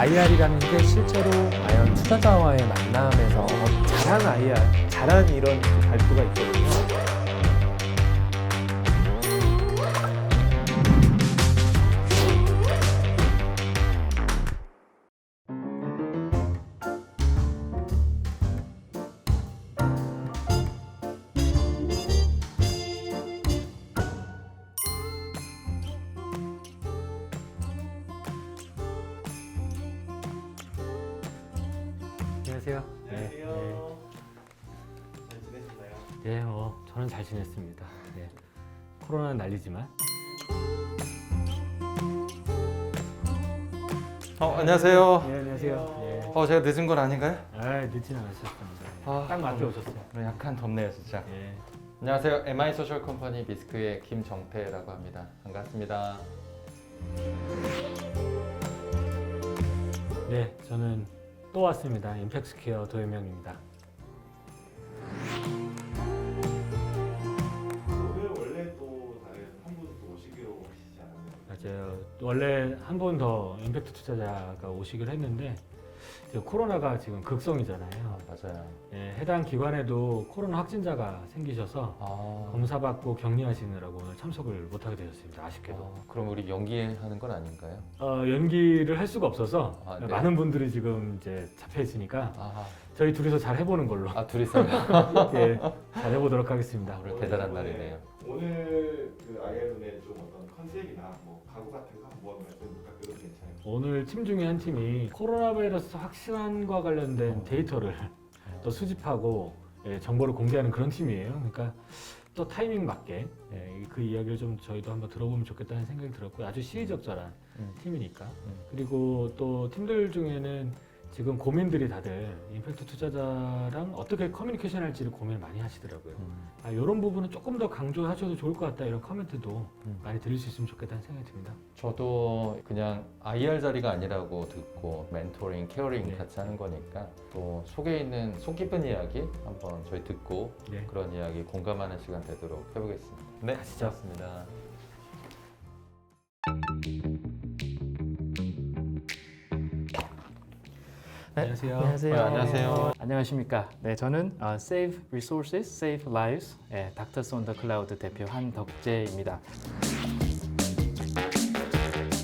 IR이라는 게 실제로 과연 투자자와의 만남에서 잘한 IR, 잘한 이런 발표가 있거든요. 안녕하세요. 안녕하세요. 잘 지내셨나요? 네, 저는 잘 지냈습니다. 네. 코로나는 난리지만. 안녕하세요. 네, 안녕하세요. 네. 제가 늦은 건 아닌가요? 늦진 않으셨습니다. 딱 맞게 오셨어요. 약간 덥네요, 진짜. 네. 안녕하세요. MI 소셜 컴퍼니 미스크의 김정태라고 합니다. 반갑습니다. 네, 저는 또 왔습니다. 임팩스퀘어 도혜명입니다. 오늘 원래 또 다른 한 분 또 오시기로 하시지 않았나요? 맞아요. 원래 한 번 더 임팩트 투자자가 오시기로 했는데 지금 코로나가 지금 극성이잖아요. 맞아요. 예, 해당 기관에도 코로나 확진자가 생기셔서 검사받고 격리하시느라고 오늘 참석을 못하게 되셨습니다. 아쉽게도. 그럼 우리 연기하는 건 아닌가요? 연기를 할 수가 없어서 네. 많은 분들이 지금 이제 잡혀 있으니까 아하. 저희 둘이서 잘 해보는 걸로 둘이서 예, 잘 해보도록 하겠습니다. 오늘 대단한 날이네요. 오늘 그 IR론의 좀 어떤 컨셉이나 뭐 가구 같은 거 한번 말씀 부탁드려도 괜찮아요? 오늘 팀 중에 한 팀이 코로나 바이러스 확산과 관련된 데이터를 또 수집하고 정보를 공개하는 그런 팀이에요. 그러니까 또 타이밍 맞게 그 이야기를 좀 저희도 한번 들어보면 좋겠다는 생각이 들었고요. 아주 시의적절한 팀이니까. 그리고 또 팀들 중에는 지금 고민들이 다들 임팩트 투자자랑 어떻게 커뮤니케이션 할지를 고민을 많이 하시더라고요. 이런 부분은 조금 더 강조하셔도 좋을 것 같다 이런 코멘트도 많이 들을 수 있으면 좋겠다는 생각이 듭니다. 저도 그냥 IR 자리가 아니라고 듣고 멘토링, 케어링 네. 같이 하는 거니까 또 속에 있는 속 깊은 이야기 한번 저희 듣고 네. 그런 이야기 공감하는 시간 되도록 해보겠습니다. 네, 가시죠. 고맙습니다. 안녕하세요. 안녕하세요. 안녕하십니까. 네, 저는 Save Resources, Save Lives, 닥터스 온 더 클라우드 대표 한덕재입니다.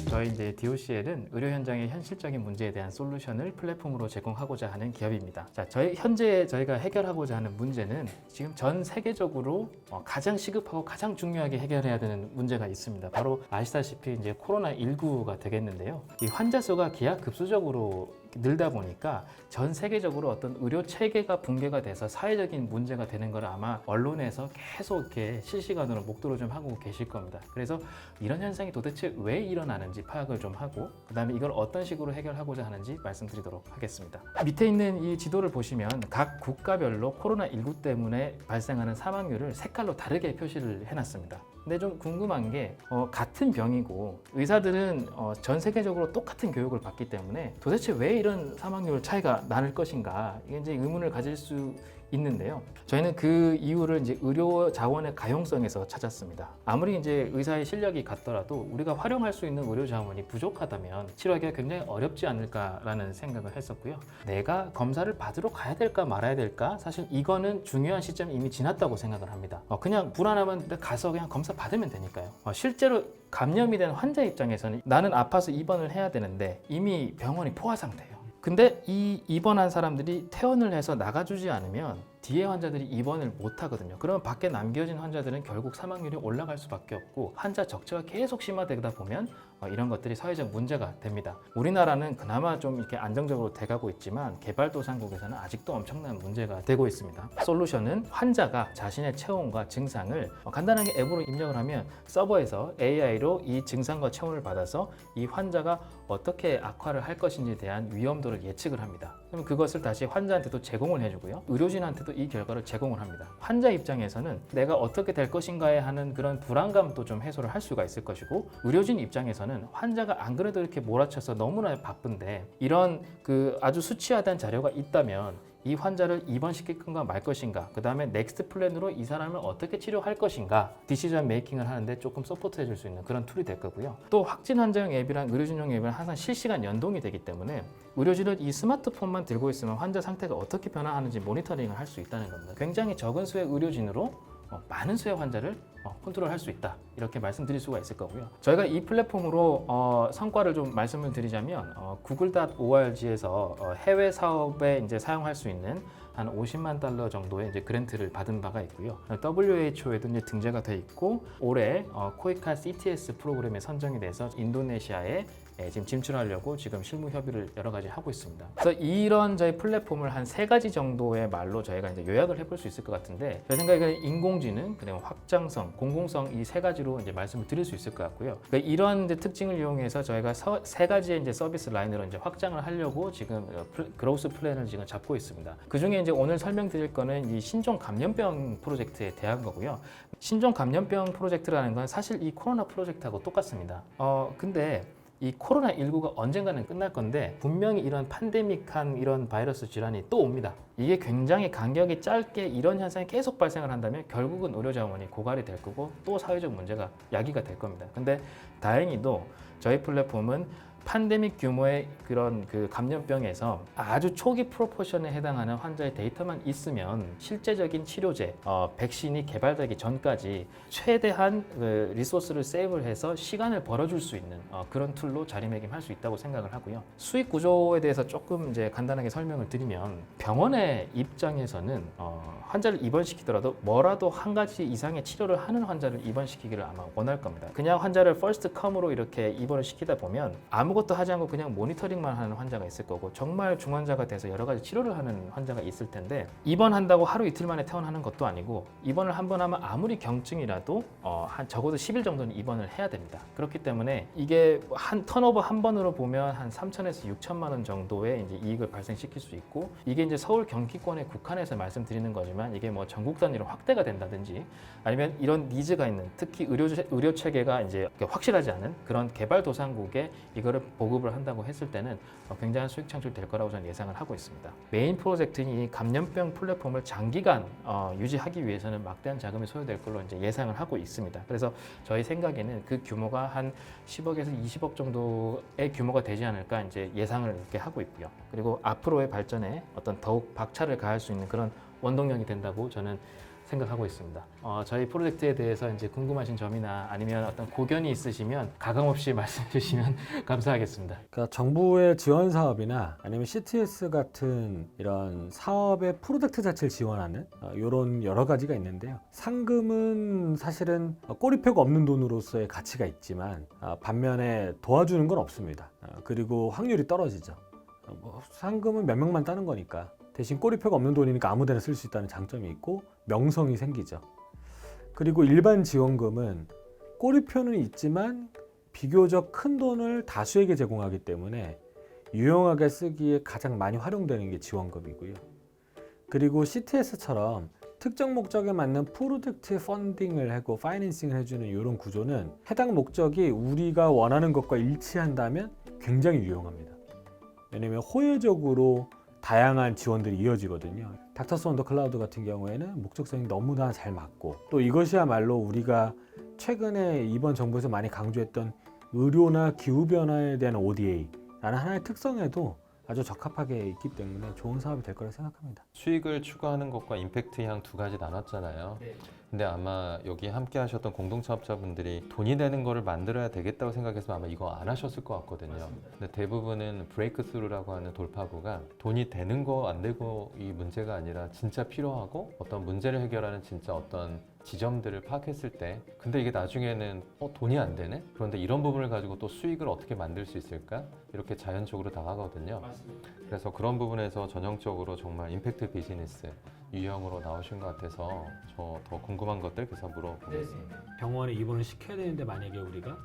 저희 이제 DOCL은 의료 현장의 현실적인 문제에 대한 솔루션을 플랫폼으로 제공하고자 하는 기업입니다. 자, 현재 저희가 해결하고자 하는 문제는 지금 전 세계적으로 가장 시급하고 가장 중요하게 해결해야 되는 문제가 있습니다. 바로 아시다시피 이제 코로나19가 되겠는데요. 이 환자 수가 기하급수적으로 늘다 보니까 전 세계적으로 어떤 의료 체계가 붕괴가 돼서 사회적인 문제가 되는 걸 아마 언론에서 계속 이렇게 실시간으로 목도를 좀 하고 계실 겁니다. 그래서 이런 현상이 도대체 왜 일어나는지 파악을 좀 하고 그다음에 이걸 어떤 식으로 해결하고자 하는지 말씀드리도록 하겠습니다. 밑에 있는 이 지도를 보시면 각 국가별로 코로나19 때문에 발생하는 사망률을 색깔로 다르게 표시를 해놨습니다. 근데 좀 궁금한 게 같은 병이고 의사들은 전 세계적으로 똑같은 교육을 받기 때문에 도대체 왜 이런 사망률 차이가 나는 것인가 이게 이제 의문을 가질 수 있는데요. 저희는 그 이유를 이제 의료 자원의 가용성에서 찾았습니다. 아무리 이제 의사의 실력이 같더라도 우리가 활용할 수 있는 의료 자원이 부족하다면 치료하기가 굉장히 어렵지 않을까라는 생각을 했었고요. 내가 검사를 받으러 가야 될까 말아야 될까? 사실 이거는 중요한 시점이 이미 지났다고 생각을 합니다. 그냥 불안하면 가서 그냥 검사 받으면 되니까요. 실제로 감염이 된 환자 입장에서는 나는 아파서 입원을 해야 되는데 이미 병원이 포화 상태예요. 근데 이 입원한 사람들이 퇴원을 해서 나가주지 않으면 뒤에 환자들이 입원을 못 하거든요. 그러면 밖에 남겨진 환자들은 결국 사망률이 올라갈 수밖에 없고 환자 적체가 계속 심화되다 보면 이런 것들이 사회적 문제가 됩니다. 우리나라는 그나마 좀 이렇게 안정적으로 돼가고 있지만 개발도상국에서는 아직도 엄청난 문제가 되고 있습니다. 솔루션은 환자가 자신의 체온과 증상을 간단하게 앱으로 입력을 하면 서버에서 AI로 이 증상과 체온을 받아서 이 환자가 어떻게 악화를 할 것인지에 대한 위험도를 예측을 합니다. 그럼 그것을 다시 환자한테도 제공을 해주고요. 의료진한테도 이 결과를 제공을 합니다. 환자 입장에서는 내가 어떻게 될 것인가에 하는 그런 불안감도 좀 해소를 할 수가 있을 것이고 의료진 입장에서는 환자가 안 그래도 이렇게 몰아쳐서 너무나 바쁜데 이런 그 아주 수치화된 자료가 있다면 이 환자를 입원시킬 건가 말 것인가, 그 다음에 넥스트 플랜으로 이 사람을 어떻게 치료할 것인가 디시전 메이킹을 하는데 조금 서포트해 줄 수 있는 그런 툴이 될 거고요. 또 확진 환자용 앱이랑 의료진용 앱은 항상 실시간 연동이 되기 때문에 의료진은 이 스마트폰만 들고 있으면 환자 상태가 어떻게 변화하는지 모니터링을 할 수 있다는 겁니다. 굉장히 적은 수의 의료진으로 많은 수의 환자를 컨트롤할 수 있다, 이렇게 말씀드릴 수가 있을 거고요. 저희가 이 플랫폼으로 성과를 좀 말씀을 드리자면 google.org에서 해외 사업에 이제 사용할 수 있는 한 50만 달러 정도의 이제 그랜트를 받은 바가 있고요. WHO에도 이제 등재가 돼 있고 올해 코이카 CTS 프로그램에 선정이 돼서 인도네시아에 지금 진출하려고 지금 실무 협의를 여러 가지 하고 있습니다. 그래서 이런 저희 플랫폼을 한 3가지 정도의 말로 저희가 이제 요약을 해볼 수 있을 것 같은데, 제 생각에는 인공지능, 그리고 확장성, 공공성 이 3가지로 이제 말씀을 드릴 수 있을 것 같고요. 그러니까 이런 이제 특징을 이용해서 저희가 3가지의 이제 서비스 라인으로 이제 확장을 하려고 지금 그로스 플랜을 지금 잡고 있습니다. 그 중에 이제 오늘 설명드릴 거는 이 신종 감염병 프로젝트에 대한 거고요. 신종 감염병 프로젝트라는 건 사실 이 코로나 프로젝트하고 똑같습니다. 근데 이 코로나19가 언젠가는 끝날 건데 분명히 이런 팬데믹한 이런 바이러스 질환이 또 옵니다. 이게 굉장히 간격이 짧게 이런 현상이 계속 발생을 한다면 결국은 의료 자원이 고갈이 될 거고 또 사회적 문제가 야기가 될 겁니다. 근데 다행히도 저희 플랫폼은 팬데믹 규모의 그런 그 감염병에서 아주 초기 프로포션에 해당하는 환자의 데이터만 있으면 실제적인 치료제, 백신이 개발되기 전까지 최대한 그 리소스를 세이브를 해서 시간을 벌어줄 수 있는 그런 툴로 자리매김할 수 있다고 생각을 하고요. 수익 구조에 대해서 조금 이제 간단하게 설명을 드리면, 병원의 입장에서는 환자를 입원시키더라도 뭐라도 한 가지 이상의 치료를 하는 환자를 입원시키기를 아마 원할 겁니다. 그냥 환자를 퍼스트 컴으로 이렇게 입원을 시키다 보면 아무것도 하지 않고 그냥 모니터링만 하는 환자가 있을 거고, 정말 중환자가 돼서 여러 가지 치료를 하는 환자가 있을 텐데, 입원한다고 하루 이틀 만에 퇴원하는 것도 아니고 입원을 한 번 하면 아무리 경증이라도 한 적어도 10일 정도는 입원을 해야 됩니다. 그렇기 때문에 이게 한 턴오버 한 번으로 보면 한 3천에서 6천만 원 정도의 이제 이익을 발생시킬 수 있고, 이게 이제 서울 경기권에 국한해서 말씀드리는 거지만 이게 뭐 전국 단위로 확대가 된다든지 아니면 이런 니즈가 있는, 특히 의료 체계가 이제 확실하지 않은 그런 개발도상국에 이거를 보급을 한다고 했을 때는 굉장한 수익 창출될 거라고 저는 예상을 하고 있습니다. 메인 프로젝트인 이 감염병 플랫폼을 장기간 유지하기 위해서는 막대한 자금이 소요될 걸로 이제 예상을 하고 있습니다. 그래서 저희 생각에는 그 규모가 한 10억에서 20억 정도의 규모가 되지 않을까 이제 예상을 이렇게 하고 있고요. 그리고 앞으로의 발전에 어떤 더욱 박차를 가할 수 있는 그런 원동력이 된다고 저는 생각하고 있습니다. 저희 프로젝트에 대해서 이제 궁금하신 점이나 아니면 어떤 고견이 있으시면 가감 없이 말씀해 주시면 감사하겠습니다. 그러니까 정부의 지원 사업이나 아니면 CTS 같은 이런 사업의 프로젝트 자체를 지원하는 이런 여러 가지가 있는데요. 상금은 사실은 꼬리표가 없는 돈으로서의 가치가 있지만 반면에 도와주는 건 없습니다. 그리고 확률이 떨어지죠. 상금은 몇 명만 따는 거니까. 대신 꼬리표가 없는 돈이니까 아무데나 쓸 수 있다는 장점이 있고 명성이 생기죠. 그리고 일반 지원금은 꼬리표는 있지만 비교적 큰 돈을 다수에게 제공하기 때문에 유용하게 쓰기에 가장 많이 활용되는 게 지원금이고요. 그리고 CTS처럼 특정 목적에 맞는 프로젝트 펀딩을 하고 파이낸싱을 해주는 이런 구조는 해당 목적이 우리가 원하는 것과 일치한다면 굉장히 유용합니다. 왜냐하면 호혜적으로 다양한 지원들이 이어지거든요. 닥터스 온 더 클라우드 같은 경우에는 목적성이 너무나 잘 맞고, 또 이것이야말로 우리가 최근에 이번 정부에서 많이 강조했던 의료나 기후변화에 대한 ODA라는 하나의 특성에도 아주 적합하게 있기 때문에 좋은 사업이 될 거라 생각합니다. 수익을 추구하는 것과 임팩트 향 두 가지 나눴잖아요. 네. 근데 아마 여기 함께 하셨던 공동차업자분들이 돈이 되는 거를 만들어야 되겠다고 생각해서 아마 이거 안 하셨을 것 같거든요. 맞습니다. 근데 대부분은 브레이크 스루라고 하는 돌파구가 돈이 되는 거 안 되고 이 문제가 아니라 진짜 필요하고 어떤 문제를 해결하는 진짜 어떤 지점들을 파악했을 때, 근데 이게 나중에는 돈이 안 되네? 그런데 이런 부분을 가지고 또 수익을 어떻게 만들 수 있을까? 이렇게 자연적으로 다가가거든요. 그래서 그런 부분에서 전형적으로 정말 임팩트 비즈니스 유형으로 나오신 것 같아서 저 더 궁금한 것들 그래서 물어보겠습니다. 병원에 입원을 시켜야 되는데 만약에 우리가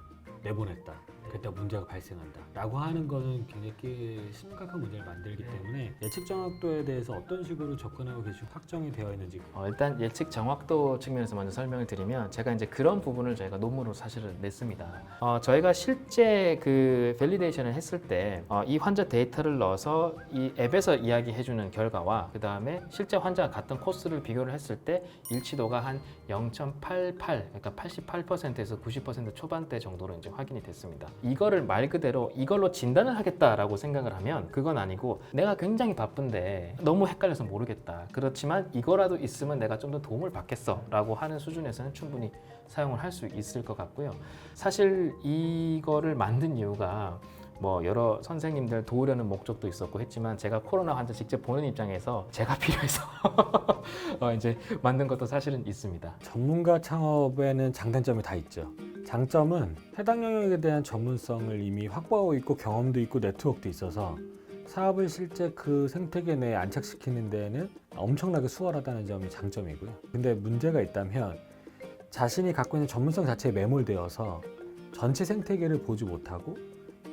내보냈다. 그때 문제가 발생한다 라고 하는 거는 굉장히 심각한 문제를 만들기 때문에 예측 정확도에 대해서 어떤 식으로 접근하고 계시고 확정이 되어 있는지 일단 예측 정확도 측면에서 먼저 설명을 드리면 제가 이제 그런 부분을 저희가 논문으로 사실은 냈습니다. 저희가 실제 그 밸리데이션을 했을 때 이 환자 데이터를 넣어서 이 앱에서 이야기해주는 결과와 그 다음에 실제 환자가 갔던 코스를 비교를 했을 때 일치도가 한 0.88, 그러니까 88%에서 90% 초반대 정도로 이제 확인이 됐습니다. 이거를 말 그대로 이걸로 진단을 하겠다라고 생각을 하면 그건 아니고 내가 굉장히 바쁜데 너무 헷갈려서 모르겠다. 그렇지만 이거라도 있으면 내가 좀 더 도움을 받겠어 라고 하는 수준에서는 충분히 사용을 할 수 있을 것 같고요. 사실 이거를 만든 이유가 뭐 여러 선생님들 도우려는 목적도 있었고 했지만 제가 코로나 환자 직접 보는 입장에서 제가 필요해서 이제 만든 것도 사실은 있습니다. 전문가 창업에는 장단점이 다 있죠. 장점은 해당 영역에 대한 전문성을 이미 확보하고 있고 경험도 있고 네트워크도 있어서 사업을 실제 그 생태계 내에 안착시키는 데에는 엄청나게 수월하다는 점이 장점이고요. 근데 문제가 있다면 자신이 갖고 있는 전문성 자체에 매몰되어서 전체 생태계를 보지 못하고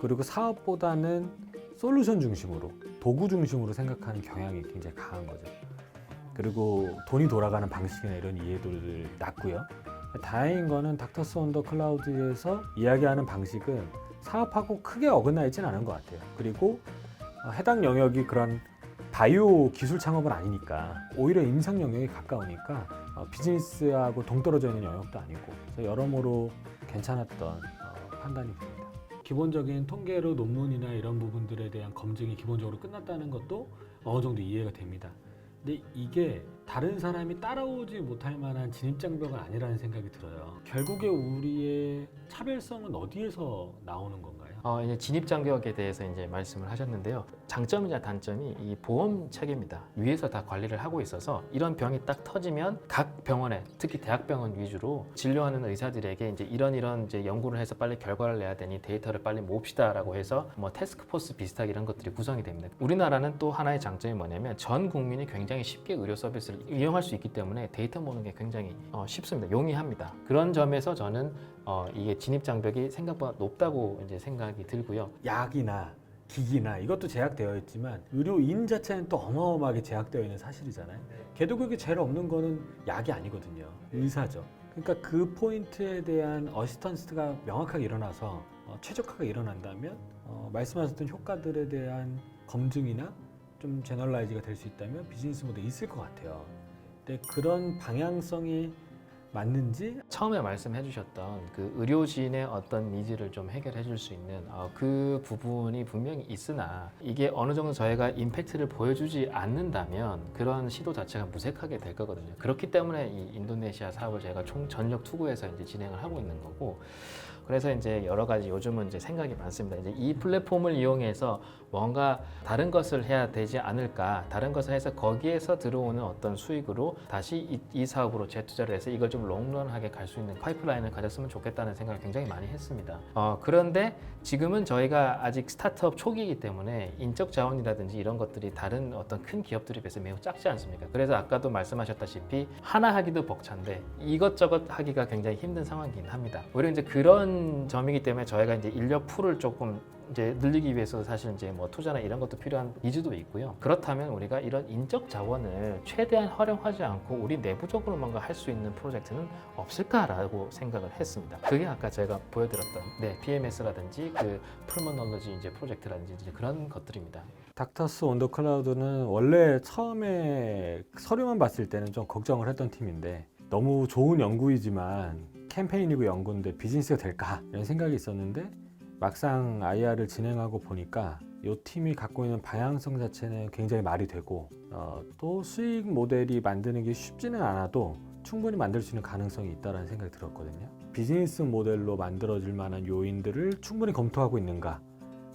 그리고 사업보다는 솔루션 중심으로 도구 중심으로 생각하는 경향이 굉장히 강한 거죠. 그리고 돈이 돌아가는 방식이나 이런 이해도를 낮고요. 다행인 거는 닥터스 온 더 클라우드에서 이야기하는 방식은 사업하고 크게 어긋나 있지는 않은 것 같아요. 그리고 해당 영역이 그런 바이오 기술 창업은 아니니까 오히려 임상 영역에 가까우니까 비즈니스하고 동떨어져 있는 영역도 아니고 그래서 여러모로 괜찮았던 판단이 됩니다. 기본적인 통계로 논문이나 이런 부분들에 대한 검증이 기본적으로 끝났다는 것도 어느 정도 이해가 됩니다. 근데 이게 다른 사람이 따라오지 못할 만한 진입장벽은 아니라는 생각이 들어요. 결국에 우리의 차별성은 어디에서 나오는 건가요? 이제 진입 장벽에 대해서 이제 말씀을 하셨는데요. 장점이자 단점이 이 보험 체계입니다. 위에서 다 관리를 하고 있어서 이런 병이 딱 터지면 각 병원에 특히 대학병원 위주로 진료하는 의사들에게 이제 이런 이제 연구를 해서 빨리 결과를 내야 되니 데이터를 빨리 모읍시다라고 해서 뭐 태스크포스 비슷하게 이런 것들이 구성이 됩니다. 우리나라는 또 하나의 장점이 뭐냐면 전 국민이 굉장히 쉽게 의료 서비스를 이용할 수 있기 때문에 데이터 모으는 게 굉장히 쉽습니다. 용이합니다. 그런 점에서 저는 이게 진입 장벽이 생각보다 높다고 이제 생각이 들고요. 약이나 기기나 이것도 제약되어 있지만 의료인 자체는 또 어마어마하게 제약되어 있는 사실이잖아요. 개도국이 제일 없는 거는 약이 아니거든요. 의사죠. 그러니까 그 포인트에 대한 어시스턴스가 명확하게 일어나서 최적화가 일어난다면 말씀하셨던 효과들에 대한 검증이나 좀 제너럴라이즈가 될 수 있다면 비즈니스 모델이 있을 것 같아요. 근데 그런 방향성이 맞는지 처음에 말씀해 주셨던 그 의료진의 어떤 니즈를 좀 해결해 줄 수 있는 그 부분이 분명히 있으나 이게 어느 정도 저희가 임팩트를 보여주지 않는다면 그런 시도 자체가 무색하게 될 거거든요. 그렇기 때문에 이 인도네시아 사업을 저희가 전력 투구해서 이제 진행을 하고 있는 거고 그래서 이제 여러 가지 요즘은 이제 생각이 많습니다. 이제 이 플랫폼을 이용해서 뭔가 다른 것을 해야 되지 않을까, 다른 것을 해서 거기에서 들어오는 어떤 수익으로 다시 이 사업으로 재투자를 해서 이걸 좀 롱런하게 갈 수 있는 파이프라인을 가졌으면 좋겠다는 생각을 굉장히 많이 했습니다. 그런데 지금은 저희가 아직 스타트업 초기이기 때문에 인적 자원이라든지 이런 것들이 다른 어떤 큰 기업들에 비해서 매우 작지 않습니까? 그래서 아까도 말씀하셨다시피 하나 하기도 벅찬데 이것저것 하기가 굉장히 힘든 상황이긴 합니다. 오히려 이제 그런 점이기 때문에 저희가 이제 인력 풀을 조금 이제 늘리기 위해서 사실 이제 뭐 투자나 이런 것도 필요한 니즈도 있고요. 그렇다면 우리가 이런 인적 자원을 최대한 활용하지 않고 우리 내부적으로 뭔가 할 수 있는 프로젝트는 없을까라고 생각을 했습니다. 그게 아까 제가 보여드렸던 PMS라든지 그 풀모놀로지 이제 프로젝트라든지 이제 그런 것들입니다. 닥터스 온 더 클라우드는 원래 처음에 서류만 봤을 때는 좀 걱정을 했던 팀인데 너무 좋은 연구이지만 캠페인이고 연구인데 비즈니스가 될까 이런 생각이 있었는데 막상 IR을 진행하고 보니까 이 팀이 갖고 있는 방향성 자체는 굉장히 말이 되고 또 수익 모델이 만드는 게 쉽지는 않아도 충분히 만들 수 있는 가능성이 있다는 생각이 들었거든요. 비즈니스 모델로 만들어질 만한 요인들을 충분히 검토하고 있는가,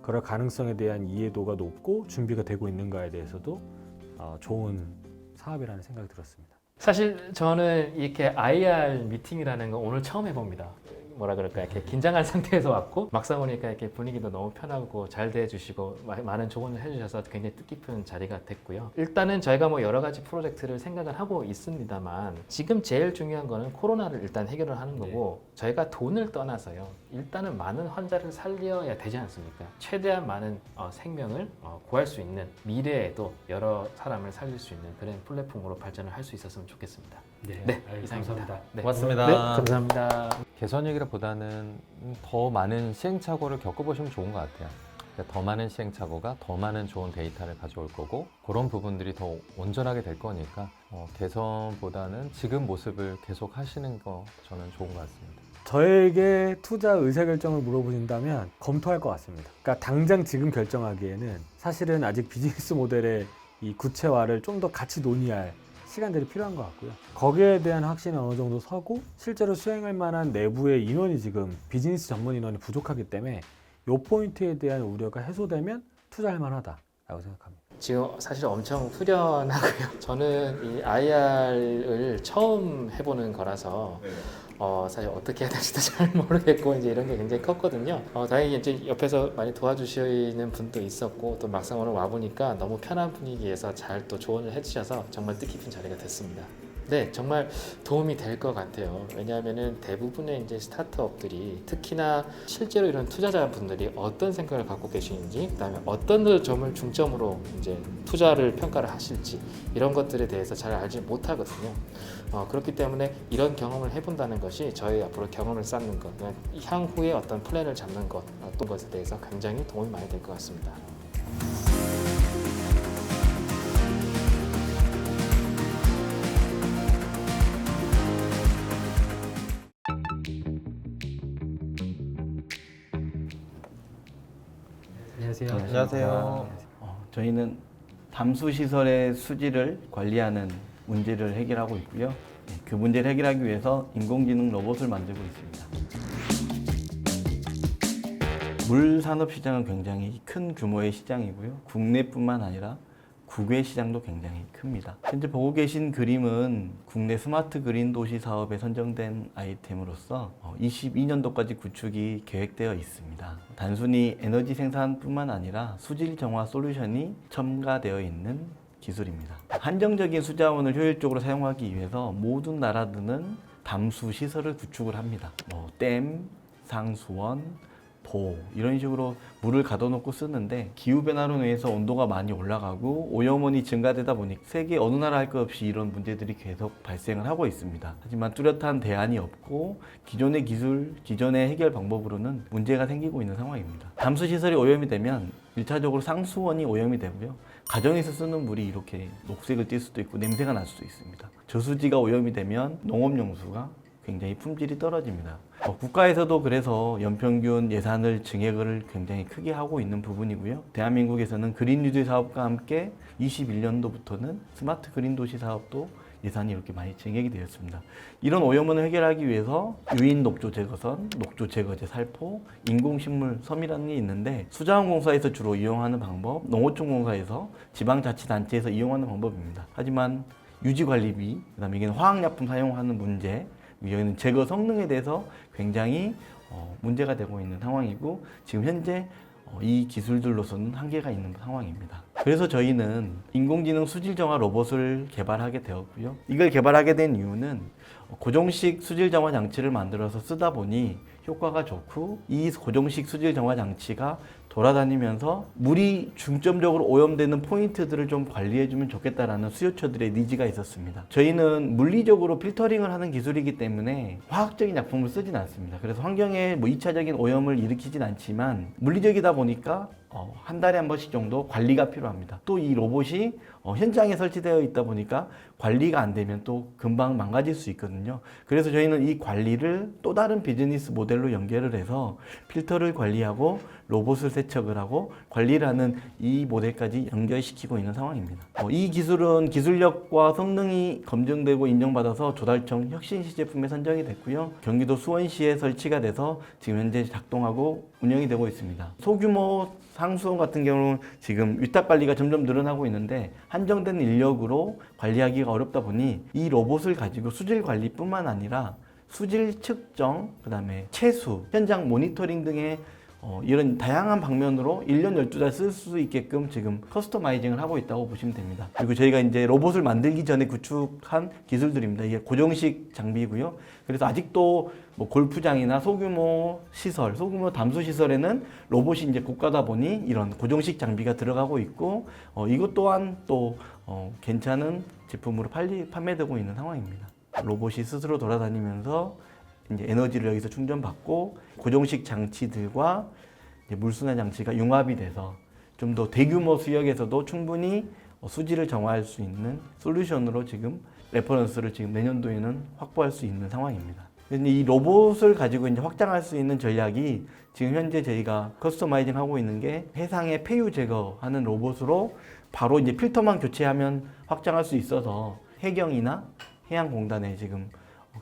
그럴 가능성에 대한 이해도가 높고 준비가 되고 있는가에 대해서도 좋은 사업이라는 생각이 들었습니다. 사실 저는 이렇게 IR 미팅이라는 거 오늘 처음 해봅니다. 뭐라 그럴까 이렇게 긴장한 상태에서 왔고 막상 오니까 이렇게 분위기도 너무 편하고 잘 대해주시고 많은 조언을 해주셔서 굉장히 뜻깊은 자리가 됐고요. 일단은 저희가 뭐 여러 가지 프로젝트를 생각을 하고 있습니다만 지금 제일 중요한 거는 코로나를 일단 해결을 하는 거고 저희가 돈을 떠나서요. 일단은 많은 환자를 살려야 되지 않습니까? 최대한 많은 생명을 구할 수 있는 미래에도 여러 사람을 살릴 수 있는 그런 플랫폼으로 발전을 할 수 있었으면 좋겠습니다. 네, 아유, 이상입니다. 감사합니다. 네. 고맙습니다. 네, 감사합니다. 개선 얘기보다는 더 많은 시행착오를 겪어보시면 좋은 것 같아요. 그러니까 더 많은 시행착오가 더 많은 좋은 데이터를 가져올 거고 그런 부분들이 더 온전하게 될 거니까 개선보다는 지금 모습을 계속 하시는 거 저는 좋은 것 같습니다. 저에게 투자 의사결정을 물어보신다면 검토할 것 같습니다. 그러니까 당장 지금 결정하기에는 사실은 아직 비즈니스 모델의 이 구체화를 좀 더 같이 논의할 시간들이 필요한 것 같고요. 거기에 대한 확신이 어느 정도 서고 실제로 수행할 만한 내부의 인원이 지금 비즈니스 전문 인원이 부족하기 때문에 이 포인트에 대한 우려가 해소되면 투자할 만하다라고 생각합니다. 지금 사실 엄청 후련하고요. 저는 이 IR을 처음 해보는 거라서 네. 사실 어떻게 해야 될지도 잘 모르겠고 이제 이런 게 굉장히 컸거든요. 다행히 이제 옆에서 많이 도와주시는 분도 있었고 또 막상 오늘 와 보니까 너무 편한 분위기에서 잘 또 조언을 해주셔서 정말 뜻깊은 자리가 됐습니다. 네, 정말 도움이 될 것 같아요. 왜냐하면은 대부분의 이제 스타트업들이 특히나 실제로 이런 투자자분들이 어떤 생각을 갖고 계시는지, 그다음에 어떤 점을 중점으로 이제 투자를 평가를 하실지 이런 것들에 대해서 잘 알지 못하거든요. 그렇기 때문에 이런 경험을 해본다는 것이 저희 앞으로 경험을 쌓는 것, 향후에 어떤 플랜을 잡는 것, 어떤 것에 대해서 굉장히 도움이 많이 될 것 같습니다. 안녕하세요. 안녕하세요. 저희는 담수 시설의 수질을 관리하는 문제를 해결하고 있고요. 그 문제를 해결하기 위해서 인공지능 로봇을 만들고 있습니다. 물 산업 시장은 굉장히 큰 규모의 시장이고요. 국내뿐만 아니라 국외 시장도 굉장히 큽니다. 현재 보고 계신 그림은 국내 스마트 그린 도시 사업에 선정된 아이템으로서 22년도까지 구축이 계획되어 있습니다. 단순히 에너지 생산뿐만 아니라 수질 정화 솔루션이 첨가되어 있는 기술입니다. 한정적인 수자원을 효율적으로 사용하기 위해서 모든 나라들은 담수 시설을 구축을 합니다. 댐, 상수원, 보 이런 식으로 물을 가둬놓고 쓰는데 기후변화로 인해서 온도가 많이 올라가고 오염원이 증가되다 보니 세계 어느 나라 할 것 없이 이런 문제들이 계속 발생을 하고 있습니다. 하지만 뚜렷한 대안이 없고 기존의 기술, 기존의 해결 방법으로는 문제가 생기고 있는 상황입니다. 담수 시설이 오염이 되면 1차적으로 상수원이 오염이 되고요. 가정에서 쓰는 물이 이렇게 녹색을 띨 수도 있고 냄새가 날 수도 있습니다. 저수지가 오염이 되면 농업용수가 굉장히 품질이 떨어집니다. 국가에서도 그래서 연평균 예산을 증액을 굉장히 크게 하고 있는 부분이고요. 대한민국에서는 그린 뉴딜 사업과 함께 21년도부터는 스마트 그린 도시 사업도 예산이 이렇게 많이 증액이 되었습니다. 이런 오염원을 해결하기 위해서 유인 녹조 제거선, 녹조 제거제 살포, 인공식물 섬이라는 게 있는데 수자원공사에서 주로 이용하는 방법, 농어촌공사에서 지방자치단체에서 이용하는 방법입니다. 하지만 유지관리비, 그다음에 이게 화학약품 사용하는 문제, 여기는 제거 성능에 대해서 굉장히 문제가 되고 있는 상황이고 지금 현재 이 기술들로서는 한계가 있는 상황입니다. 그래서 저희는 인공지능 수질 정화 로봇을 개발하게 되었고요. 이걸 개발하게 된 이유는 고정식 수질 정화 장치를 만들어서 쓰다 보니 효과가 좋고 이 고정식 수질 정화 장치가 돌아다니면서 물이 중점적으로 오염되는 포인트들을 좀 관리해주면 좋겠다라는 수요처들의 니즈가 있었습니다. 저희는 물리적으로 필터링을 하는 기술이기 때문에 화학적인 약품을 쓰진 않습니다. 그래서 환경에 2차적인 오염을 일으키진 않지만 물리적이다 보니까 한 달에 한 번씩 정도 관리가 필요합니다. 또 이 로봇이 현장에 설치되어 있다 보니까 관리가 안 되면 또 금방 망가질 수 있거든요. 그래서 저희는 이 관리를 또 다른 비즈니스 모델로 연결을 해서 필터를 관리하고 로봇을 세척을 하고 관리를 하는 이 모델까지 연결시키고 있는 상황입니다. 이 기술은 기술력과 성능이 검증되고 인정받아서 조달청 혁신시 제품에 선정이 됐고요. 경기도 수원시에 설치가 돼서 지금 현재 작동하고 운영이 되고 있습니다. 소규모 상수원 같은 경우는 지금 위탁 관리가 점점 늘어나고 있는데 한정된 인력으로 관리하기가 어렵다 보니 이 로봇을 가지고 수질 관리뿐만 아니라 수질 측정, 그다음에 채수, 현장 모니터링 등의 이런 다양한 방면으로 1년 12달 쓸 수 있게끔 지금 커스터마이징을 하고 있다고 보시면 됩니다. 그리고 저희가 이제 로봇을 만들기 전에 구축한 기술들입니다. 이게 고정식 장비고요. 그래서 아직도 뭐 골프장이나 소규모 시설, 소규모 담수 시설에는 로봇이 이제 고가다 보니 이런 고정식 장비가 들어가고 있고, 이것 또한 또 괜찮은 제품으로 판매되고 있는 상황입니다. 로봇이 스스로 돌아다니면서 이제 에너지를 여기서 충전받고 고정식 장치들과 이제 물순환 장치가 융합이 돼서 좀 더 대규모 수역에서도 충분히 수질을 정화할 수 있는 솔루션으로 지금 레퍼런스를 지금 내년도에는 확보할 수 있는 상황입니다. 근데 이 로봇을 가지고 이제 확장할 수 있는 전략이 지금 현재 저희가 커스터마이징 하고 있는 게 해상의 폐유 제거하는 로봇으로 바로 이제 필터만 교체하면 확장할 수 있어서 해경이나 해양공단에 지금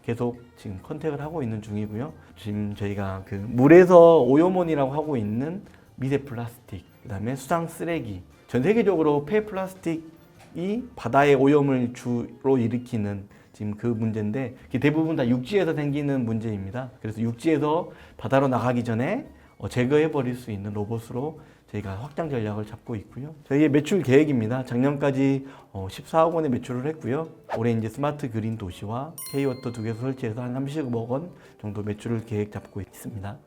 계속 지금 컨택을 하고 있는 중이고요. 지금 저희가 그 물에서 오염원이라고 하고 있는 미세 플라스틱, 그다음에 수상 쓰레기, 전 세계적으로 폐 플라스틱이 바다의 오염을 주로 일으키는 지금 그 문제인데 대부분 다 육지에서 생기는 문제입니다. 그래서 육지에서 바다로 나가기 전에 제거해 버릴 수 있는 로봇으로 저희가 확장 전략을 잡고 있고요. 저희의 매출 계획입니다. 작년까지 14억 원의 매출을 했고요. 올해 이제 스마트 그린 도시와 K워터 두 개소 설치해서 한 30억 원 정도 매출을 계획 잡고 있습니다.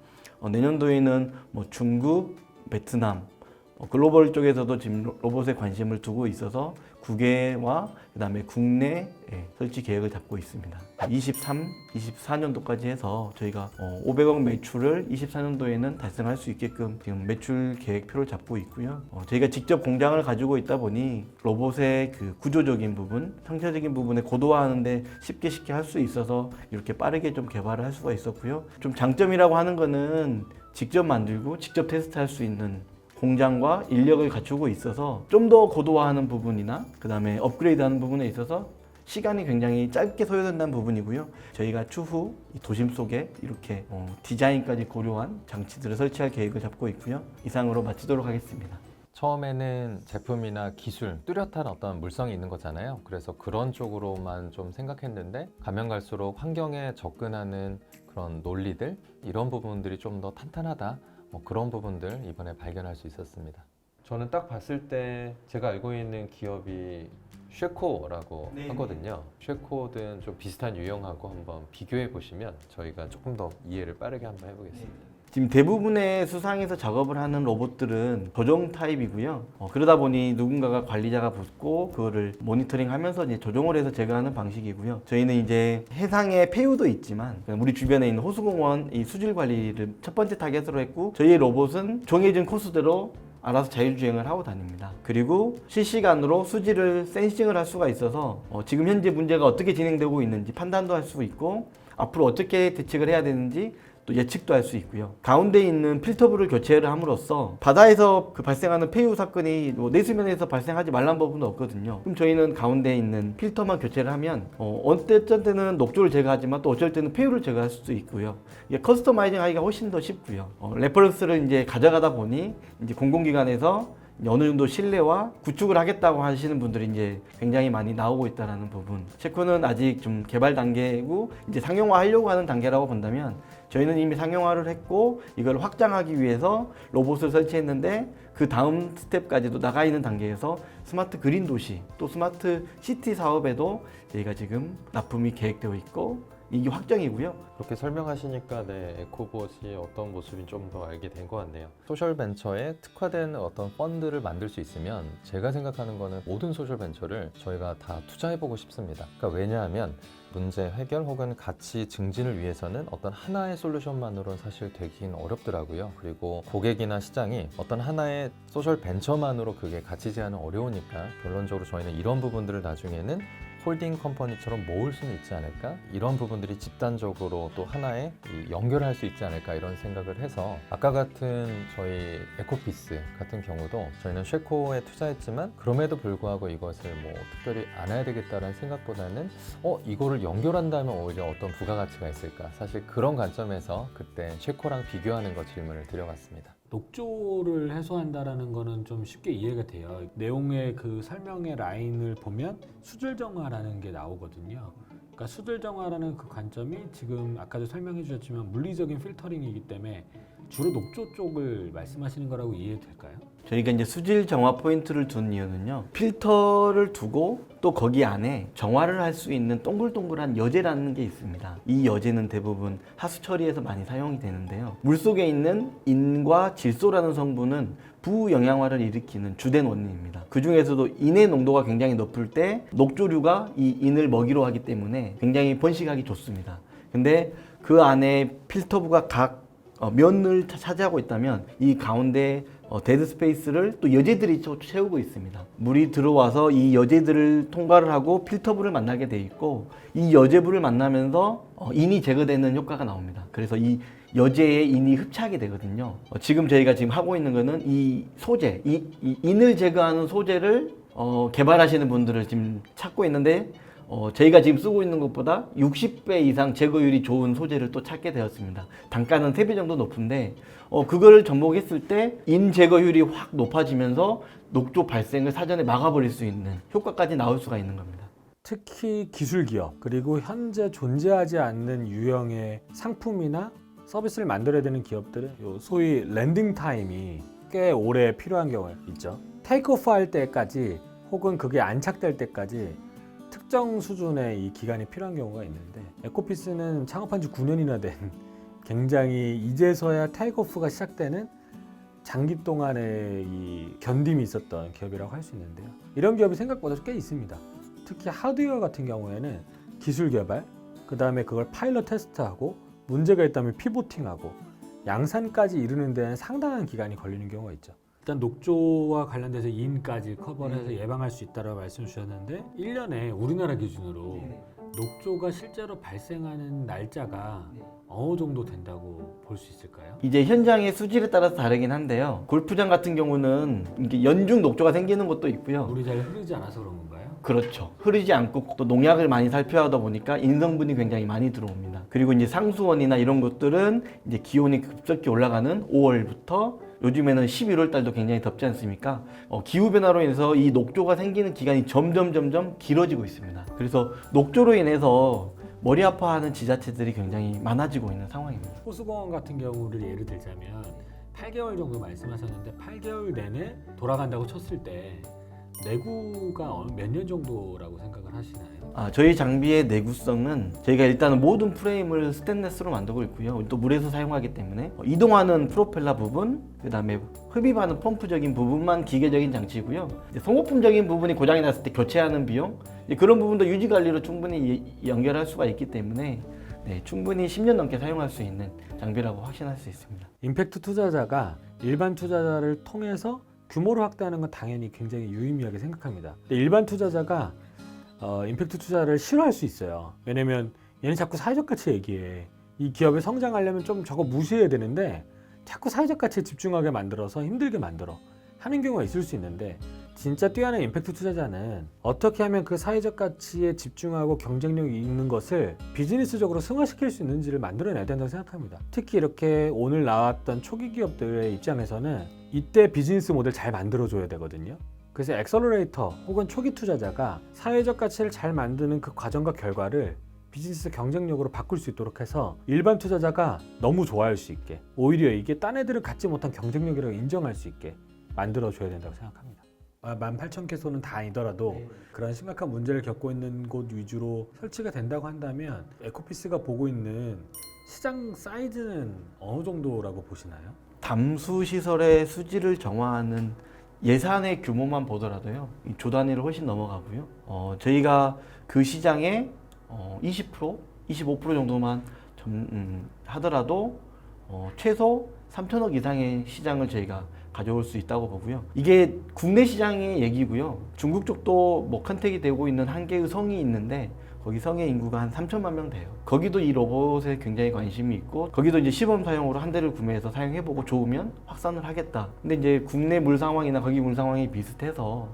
내년도에는 뭐 중국, 베트남, 글로벌 쪽에서도 지금 로봇에 관심을 두고 있어서 국외와 그다음에 국내 설치 계획을 잡고 있습니다. 24년도까지 해서 저희가 500억 매출을 24년도에는 달성할 수 있게끔 지금 매출 계획표를 잡고 있고요. 저희가 직접 공장을 가지고 있다 보니 로봇의 그 구조적인 부분, 형태적인 부분에 고도화하는데 쉽게 할 수 있어서 이렇게 빠르게 좀 개발을 할 수가 있었고요. 좀 장점이라고 하는 거는 직접 만들고 직접 테스트할 수 있는 공장과 인력을 갖추고 있어서 좀 더 고도화하는 부분이나 그 다음에 업그레이드하는 부분에 있어서 시간이 굉장히 짧게 소요된다는 부분이고요. 저희가 추후 이 도심 속에 이렇게 디자인까지 고려한 장치들을 설치할 계획을 잡고 있고요. 이상으로 마치도록 하겠습니다. 처음에는 제품이나 기술, 뚜렷한 어떤 물성이 있는 거잖아요. 그래서 그런 쪽으로만 좀 생각했는데 가면 갈수록 환경에 접근하는 그런 논리들, 이런 부분들이 좀 더 탄탄하다. 그런 부분들 이번에 발견할 수 있었습니다. 저는 딱 봤을 때 제가 알고 있는 기업이 쉐코라고 네. 하거든요. 쉐코든 좀 비슷한 유형하고 한번 비교해 보시면 저희가 조금 더 이해를 빠르게 한번 해보겠습니다. 지금 대부분의 수상에서 작업을 하는 로봇들은 조종 타입이고요. 그러다 보니 누군가가 관리자가 붙고 그거를 모니터링하면서 이제 조종을 해서 제거하는 방식이고요. 저희는 이제 해상의 폐유도 있지만 우리 주변에 있는 호수공원 이 수질 관리를 첫 번째 타겟으로 했고 저희의 로봇은 정해진 코스대로 알아서 자율주행을 하고 다닙니다. 그리고 실시간으로 수질을 센싱을 할 수가 있어서 지금 현재 문제가 어떻게 진행되고 있는지 판단도 할 수 있고 앞으로 어떻게 대책을 해야 되는지 또 예측도 할 수 있고요. 가운데 있는 필터부를 교체를 함으로써 바다에서 그 발생하는 폐유 사건이 내수면에서 발생하지 말란 법은 없거든요. 그럼 저희는 가운데 있는 필터만 교체를 하면 어쩔 때는 녹조를 제거하지만 또 어쩔 때는 폐유를 제거할 수도 있고요. 이게 커스터마이징 하기가 훨씬 더 쉽고요. 레퍼런스를 이제 가져가다 보니 이제 공공기관에서 어느 정도 신뢰와 구축을 하겠다고 하시는 분들이 이제 굉장히 많이 나오고 있다는 부분. 쉐코는 아직 좀 개발 단계이고 이제 상용화하려고 하는 단계라고 본다면 저희는 이미 상용화를 했고 이걸 확장하기 위해서 로봇을 설치했는데 그 다음 스텝까지도 나가 있는 단계에서 스마트 그린 도시 또 스마트 시티 사업에도 저희가 지금 납품이 계획되어 있고 이게 확정이고요. 그렇게 설명하시니까 에코봇이 어떤 모습인지 좀 더 알게 된 것 같네요. 소셜 벤처에 특화된 어떤 펀드를 만들 수 있으면 제가 생각하는 거는 모든 소셜 벤처를 저희가 다 투자해보고 싶습니다. 그러니까 왜냐하면 문제 해결 혹은 가치 증진을 위해서는 어떤 하나의 솔루션만으로는 사실 되긴 어렵더라고요. 그리고 고객이나 시장이 어떤 하나의 소셜 벤처만으로 그게 가치 제한은 어려우니까 결론적으로 저희는 이런 부분들을 나중에는 홀딩 컴퍼니처럼 모을 수는 있지 않을까? 이런 부분들이 집단적으로 또 하나의 연결할 수 있지 않을까 이런 생각을 해서 아까 같은 저희 에코피스 같은 경우도 저희는 쉐코에 투자했지만 그럼에도 불구하고 이것을 뭐 특별히 안 해야 되겠다는 생각보다는 이거를 연결한다면 오히려 어떤 부가가치가 있을까? 사실 그런 관점에서 그때 쉐코랑 비교하는 거 질문을 드려봤습니다. 녹조를 해소한다라는 거는 좀 쉽게 이해가 돼요. 내용의 그 설명의 라인을 보면 수질 정화라는 게 나오거든요. 그러니까 수질 정화라는 그 관점이 지금 아까도 설명해 주셨지만 물리적인 필터링이기 때문에 주로 녹조 쪽을 말씀하시는 거라고 이해될까요? 저희가 이제 수질 정화 포인트를 둔 이유는요. 필터를 두고 또 거기 안에 정화를 할 수 있는 동글동글한 여제라는 게 있습니다. 이 여제는 대부분 하수 처리에서 많이 사용이 되는데요. 물속에 있는 인과 질소라는 성분은 부영양화를 일으키는 주된 원인입니다. 그 중에서도 인의 농도가 굉장히 높을 때 녹조류가 이 인을 먹이로 하기 때문에 굉장히 번식하기 좋습니다. 근데 그 안에 필터부가 각 면을 차지하고 있다면 이 가운데 데드 스페이스를 또 여제들이 채우고 있습니다. 물이 들어와서 이 여제들을 통과를 하고 필터부를 만나게 돼 있고 이 여제부를 만나면서 인이 제거되는 효과가 나옵니다. 그래서 이 여제에 인이 흡착이 되거든요. 지금 저희가 지금 하고 있는 거는 이 소재, 이 인을 제거하는 소재를 개발하시는 분들을 지금 찾고 있는데 저희가 지금 쓰고 있는 것보다 60배 이상 제거율이 좋은 소재를 또 찾게 되었습니다. 단가는 3배 정도 높은데 그거를 접목했을 때 인 제거율이 확 높아지면서 녹조 발생을 사전에 막아버릴 수 있는 효과까지 나올 수가 있는 겁니다. 특히 기술 기업 그리고 현재 존재하지 않는 유형의 상품이나 서비스를 만들어야 되는 기업들은 요 소위 랜딩 타임이 꽤 오래 필요한 경우가 있죠. 테이크오프 할 때까지 혹은 그게 안착될 때까지 특정 수준의 이 기간이 필요한 경우가 있는데 에코피스는 창업한 지 9년이나 된 굉장히 이제서야 테이크오프가 시작되는 장기 동안의 이 견딤이 있었던 기업이라고 할 수 있는데요. 이런 기업이 생각보다 꽤 있습니다. 특히 하드웨어 같은 경우에는 기술 개발, 그 다음에 그걸 파일럿 테스트하고 문제가 있다면 피보팅하고 양산까지 이르는 데는 상당한 기간이 걸리는 경우가 있죠. 일단 녹조와 관련돼서 인까지 커버를 해서 예방할 수 있다고 말씀 주셨는데 1년에 우리나라 기준으로 녹조가 실제로 발생하는 날짜가 어느 정도 된다고 볼 수 있을까요? 이제 현장의 수질에 따라서 다르긴 한데요. 골프장 같은 경우는 이게 연중 녹조가 생기는 것도 있고요. 물이 잘 흐르지 않아서 그런 건가요? 그렇죠. 흐르지 않고 또 농약을 많이 살펴하다 보니까 인성분이 굉장히 많이 들어옵니다. 그리고 이제 상수원이나 이런 것들은 이제 기온이 급속히 올라가는 5월부터 요즘에는 11월 달도 굉장히 덥지 않습니까? 기후 변화로 인해서 이 녹조가 생기는 기간이 점점 길어지고 있습니다. 그래서 녹조로 인해서 머리 아파하는 지자체들이 굉장히 많아지고 있는 상황입니다. 호수공원 같은 경우를 예를 들자면 8개월 정도 말씀하셨는데 8개월 내내 돌아간다고 쳤을 때 내구가 몇 년 정도라고 생각을 하시나요? 저희 장비의 내구성은 저희가 일단은 모든 프레임을 스테인리스로 만들고 있고요. 또 물에서 사용하기 때문에 이동하는 프로펠러 부분, 그 다음에 흡입하는 펌프적인 부분만 기계적인 장치고요. 소모품적인 부분이 고장이 났을 때 교체하는 비용, 그런 부분도 유지 관리로 충분히 연결할 수가 있기 때문에 충분히 10년 넘게 사용할 수 있는 장비라고 확신할 수 있습니다. 임팩트 투자자가 일반 투자자를 통해서 규모를 확대하는 건 당연히 굉장히 유의미하게 생각합니다. 근데 일반 투자자가 임팩트 투자를 싫어할 수 있어요. 왜냐면 얘는 자꾸 사회적 가치 얘기해. 이 기업이 성장하려면 좀 저거 무시해야 되는데 자꾸 사회적 가치에 집중하게 만들어서 힘들게 만들어 하는 경우가 있을 수 있는데 진짜 뛰어난 임팩트 투자자는 어떻게 하면 그 사회적 가치에 집중하고 경쟁력이 있는 것을 비즈니스적으로 승화시킬 수 있는지를 만들어내야 된다고 생각합니다. 특히 이렇게 오늘 나왔던 초기 기업들의 입장에서는 이때 비즈니스 모델 잘 만들어줘야 되거든요. 그래서 엑셀러레이터 혹은 초기 투자자가 사회적 가치를 잘 만드는 그 과정과 결과를 비즈니스 경쟁력으로 바꿀 수 있도록 해서 일반 투자자가 너무 좋아할 수 있게, 오히려 이게 딴 애들은 갖지 못한 경쟁력이라고 인정할 수 있게 만들어줘야 된다고 생각합니다. 18,000개소는 다 아니더라도 그런 심각한 문제를 겪고 있는 곳 위주로 설치가 된다고 한다면 에코피스가 보고 있는 시장 사이즈는 어느 정도라고 보시나요? 담수 시설의 수질을 정화하는 예산의 규모만 보더라도요, 조 단위를 훨씬 넘어가고요. 저희가 그 시장의 20%, 25% 정도만 하더라도 최소 3천억 이상의 시장을 저희가 가져올 수 있다고 보고요. 이게 국내 시장의 얘기고요. 중국 쪽도 뭐 컨택이 되고 있는 한 개의 성이 있는데 거기 성의 인구가 한 3천만 명 돼요. 거기도 이 로봇에 굉장히 관심이 있고 거기도 이제 시범 사용으로 한 대를 구매해서 사용해보고 좋으면 확산을 하겠다. 근데 이제 국내 물 상황이나 거기 물 상황이 비슷해서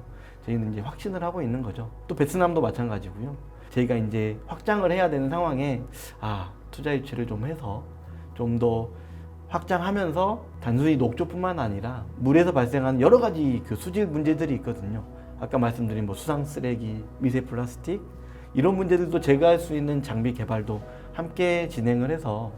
저희는 이제 확신을 하고 있는 거죠. 또 베트남도 마찬가지고요. 저희가 이제 확장을 해야 되는 상황에 투자 유치를 좀 해서 좀 더 확장하면서 단순히 녹조뿐만 아니라 물에서 발생하는 여러 가지 그 수질 문제들이 있거든요. 아까 말씀드린 뭐 수상 쓰레기, 미세 플라스틱 이런 문제들도 제거할 수 있는 장비 개발도 함께 진행을 해서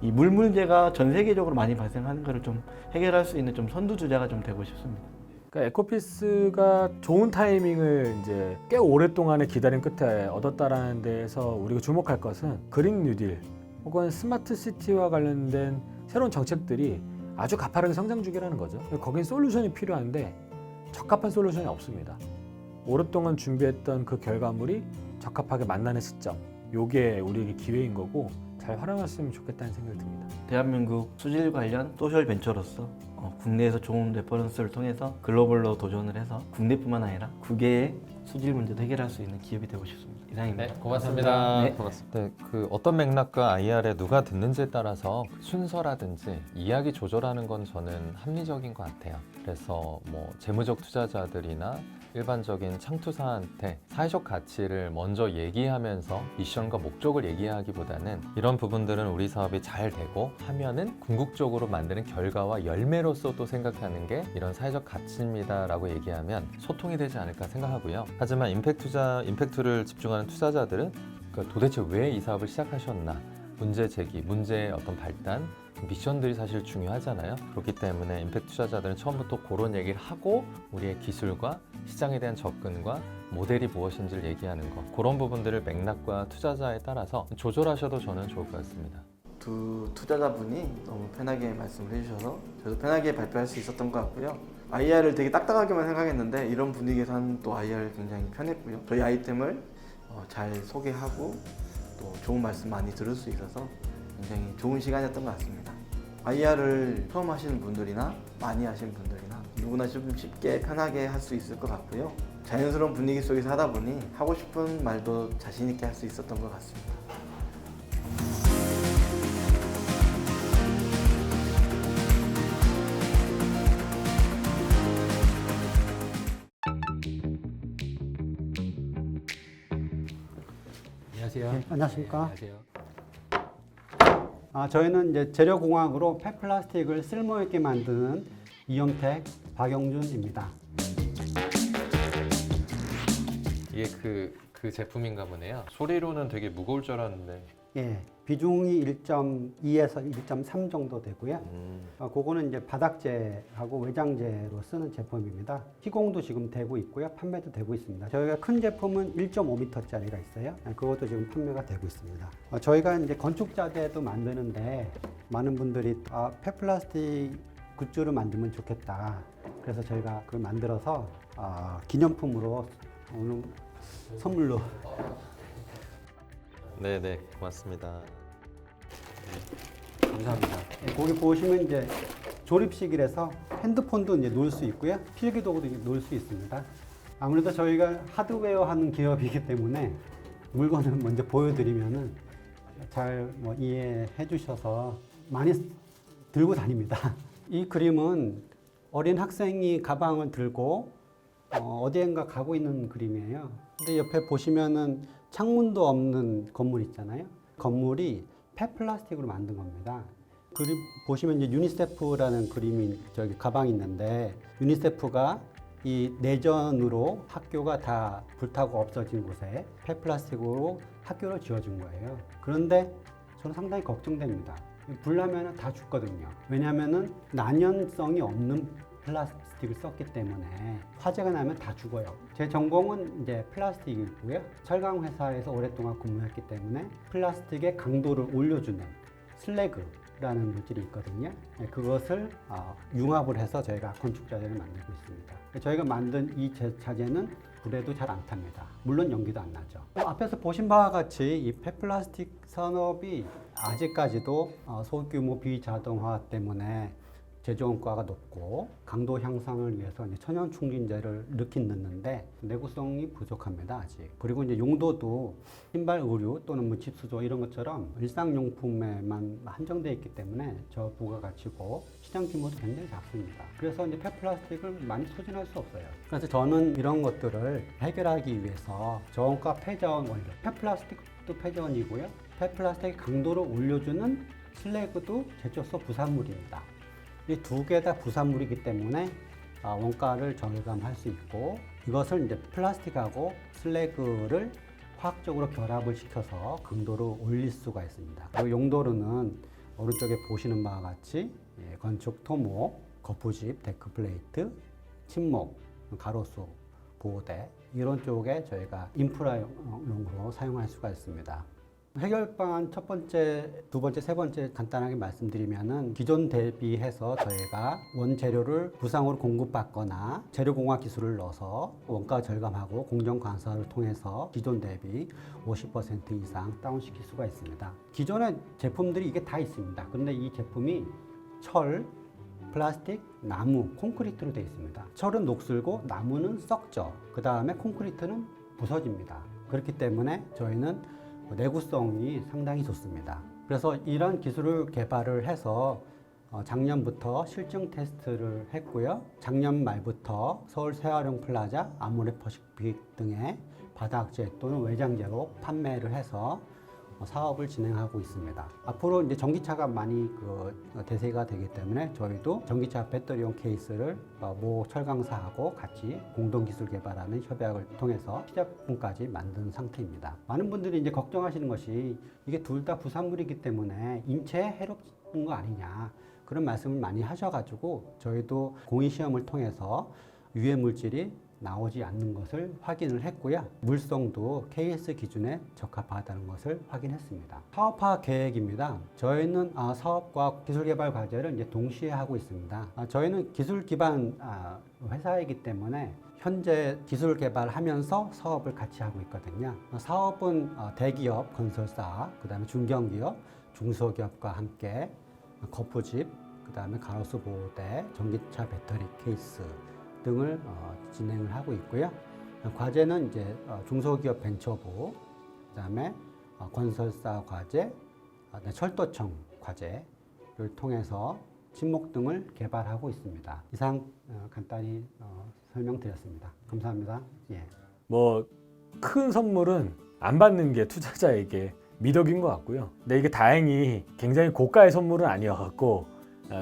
이 물 문제가 전 세계적으로 많이 발생하는 것을 좀 해결할 수 있는 좀 선두주자가 좀 되고 싶습니다. 그러니까 에코피스가 좋은 타이밍을 이제 꽤 오랫동안의 기다림 끝에 얻었다라는 데에서 우리가 주목할 것은 그린 뉴딜 혹은 스마트 시티와 관련된 새로운 정책들이 아주 가파르게 성장 중이라는 거죠. 거긴 솔루션이 필요한데 적합한 솔루션이 없습니다. 오랫동안 준비했던 그 결과물이 적합하게 만나는 시점, 요게 우리에게 기회인 거고 잘 활용했으면 좋겠다는 생각이 듭니다. 대한민국 수질 관련 소셜 벤처로서 국내에서 좋은 레퍼런스를 통해서 글로벌로 도전을 해서 국내뿐만 아니라 국외의 수질 문제도 해결할 수 있는 기업이 되고 싶습니다. 이상입니다. 네, 고맙습니다. 네. 고맙습니다. 네, 그 어떤 맥락과 IR에 누가 듣는지에 따라서 순서라든지 이야기 조절하는 건 저는 합리적인 것 같아요. 그래서 뭐 재무적 투자자들이나 일반적인 창투사한테 사회적 가치를 먼저 얘기하면서 미션과 목적을 얘기하기보다는 이런 부분들은 우리 사업이 잘 되고 하면은 궁극적으로 만드는 결과와 열매로서 또 생각하는 게 이런 사회적 가치입니다라고 얘기하면 소통이 되지 않을까 생각하고요. 하지만 임팩트를 집중하는 투자자들은 도대체 왜 이 사업을 시작하셨나, 문제 제기, 문제의 어떤 발단, 미션들이 사실 중요하잖아요. 그렇기 때문에 임팩트 투자자들은 처음부터 그런 얘기를 하고 우리의 기술과 시장에 대한 접근과 모델이 무엇인지를 얘기하는 것, 그런 부분들을 맥락과 투자자에 따라서 조절하셔도 저는 좋을 것 같습니다. 두 투자자분이 너무 편하게 말씀을 해주셔서 저도 편하게 발표할 수 있었던 것 같고요. IR을 되게 딱딱하게만 생각했는데 이런 분위기에서 하는 또 IR 굉장히 편했고요. 저희 아이템을 잘 소개하고 또 좋은 말씀 많이 들을 수 있어서 굉장히 좋은 시간이었던 것 같습니다. IR을 처음 하시는 분들이나 많이 하시는 분들이나 누구나 좀 쉽게 편하게 할 수 있을 것 같고요. 자연스러운 분위기 속에서 하다 보니 하고 싶은 말도 자신 있게 할 수 있었던 것 같습니다. 안녕하세요. 네, 안녕하십니까. 안녕하세요. 저희는 이제 재료공학으로 폐플라스틱을 쓸모있게 만드는 이영택 박영준입니다. 이게 그 제품인가 보네요. 소리로는 되게 무거울 줄 알았는데. 예, 비중이 1.2에서 1.3 정도 되고요. 그거는 이제 바닥재하고 외장재로 쓰는 제품입니다. 시공도 지금 되고 있고요. 판매도 되고 있습니다. 저희가 큰 제품은 1.5m짜리가 있어요. 그것도 지금 판매가 되고 있습니다. 저희가 이제 건축자재도 만드는데 많은 분들이 폐플라스틱 굿즈를 만들면 좋겠다. 그래서 저희가 그걸 만들어서 기념품으로 오늘 선물로 네네, 고맙습니다. 감사합니다. 거기 보시면 이제 조립식이라서 핸드폰도 이제 놓을 수 있고요. 필기도구도 놓을 수 있습니다. 아무래도 저희가 하드웨어 하는 기업이기 때문에 물건을 먼저 보여드리면은 잘 이해해 주셔서 많이 들고 다닙니다. 이 그림은 어린 학생이 가방을 들고 어디엔가 가고 있는 그림이에요. 근데 옆에 보시면은 창문도 없는 건물 있잖아요. 건물이 폐플라스틱으로 만든 겁니다. 그림 보시면 이제 유니세프라는 그림이 저기 가방이 있는데 유니세프가 이 내전으로 학교가 다 불타고 없어진 곳에 폐플라스틱으로 학교를 지어준 거예요. 그런데 저는 상당히 걱정됩니다. 불나면 다 죽거든요. 왜냐하면은 난연성이 없는 플라스틱을 썼기 때문에 화재가 나면 다 죽어요. 제 전공은 이제 플라스틱이고요. 철강 회사에서 오랫동안 근무했기 때문에 플라스틱의 강도를 올려주는 슬래그라는 물질이 있거든요. 그것을 융합을 해서 저희가 건축자재를 만들고 있습니다. 저희가 만든 이 자재는 불에도 잘 안 탑니다. 물론 연기도 안 나죠. 앞에서 보신 바와 같이 이 폐플라스틱 산업이 아직까지도 소규모 비자동화 때문에 제조원가가 높고 강도 향상을 위해서 이제 천연 충진제를 넣긴 넣는데 내구성이 부족합니다 아직. 그리고 이제 용도도 신발 의류 또는 뭐 집수조 이런 것처럼 일상용품에만 한정되어 있기 때문에 저 부가가치고 시장 규모도 굉장히 작습니다. 그래서 이제 폐플라스틱을 많이 소진할 수 없어요. 그래서 저는 이런 것들을 해결하기 위해서 저온가 폐자원 원료, 폐플라스틱도 폐자원이고요. 폐플라스틱 강도를 올려주는 슬래그도 제조소 부산물입니다. 이 두 개 다 부산물이기 때문에 원가를 절감할 수 있고 이것을 이제 플라스틱하고 슬래그를 화학적으로 결합을 시켜서 강도를 올릴 수가 있습니다. 그 용도로는 오른쪽에 보시는 바와 같이 건축 토목, 거푸집, 데크 플레이트, 침목, 가로수, 보호대 이런 쪽에 저희가 인프라용으로 사용할 수가 있습니다. 해결 방안 첫 번째, 두 번째, 세 번째 간단하게 말씀드리면은 기존 대비해서 저희가 원재료를 부상으로 공급받거나 재료공학 기술을 넣어서 원가 절감하고 공정 관사를 통해서 기존 대비 50% 이상 다운시킬 수가 있습니다. 기존의 제품들이 이게 다 있습니다. 그런데 이 제품이 철, 플라스틱, 나무, 콘크리트로 되어 있습니다. 철은 녹슬고 나무는 썩죠. 그 다음에 콘크리트는 부서집니다. 그렇기 때문에 저희는 내구성이 상당히 좋습니다. 그래서 이런 기술을 개발을 해서 작년부터 실증 테스트를 했고요. 작년 말부터 서울 세화령 플라자, 아모레퍼시픽 등의 바닥재 또는 외장재로 판매를 해서 사업을 진행하고 있습니다. 앞으로 이제 전기차가 많이 대세가 되기 때문에 저희도 전기차 배터리용 케이스를 모 철강사하고 같이 공동 기술 개발하는 협약을 통해서 시작품까지 만든 상태입니다. 많은 분들이 이제 걱정하시는 것이 이게 둘 다 부산물이기 때문에 인체에 해롭은 거 아니냐 그런 말씀을 많이 하셔가지고 저희도 공의 시험을 통해서 유해 물질이 나오지 않는 것을 확인을 했고요. 물성도 KS 기준에 적합하다는 것을 확인했습니다. 사업화 계획입니다. 저희는 사업과 기술 개발 과제를 이제 동시에 하고 있습니다. 저희는 기술 기반 회사이기 때문에 현재 기술 개발하면서 사업을 같이 하고 있거든요. 사업은 대기업, 건설사, 그다음에 중견기업, 중소기업과 함께 거푸집, 그다음에 가로수 보호대, 전기차 배터리 케이스 등을 진행을 하고 있고요. 과제는 이제 중소기업 벤처부, 그다음에 건설사 과제, 철도청 과제를 통해서 침목 등을 개발하고 있습니다. 이상 간단히 설명드렸습니다. 감사합니다. 예. 뭐 큰 선물은 안 받는 게 투자자에게 미덕인 것 같고요. 근데 이게 다행히 굉장히 고가의 선물은 아니어갖고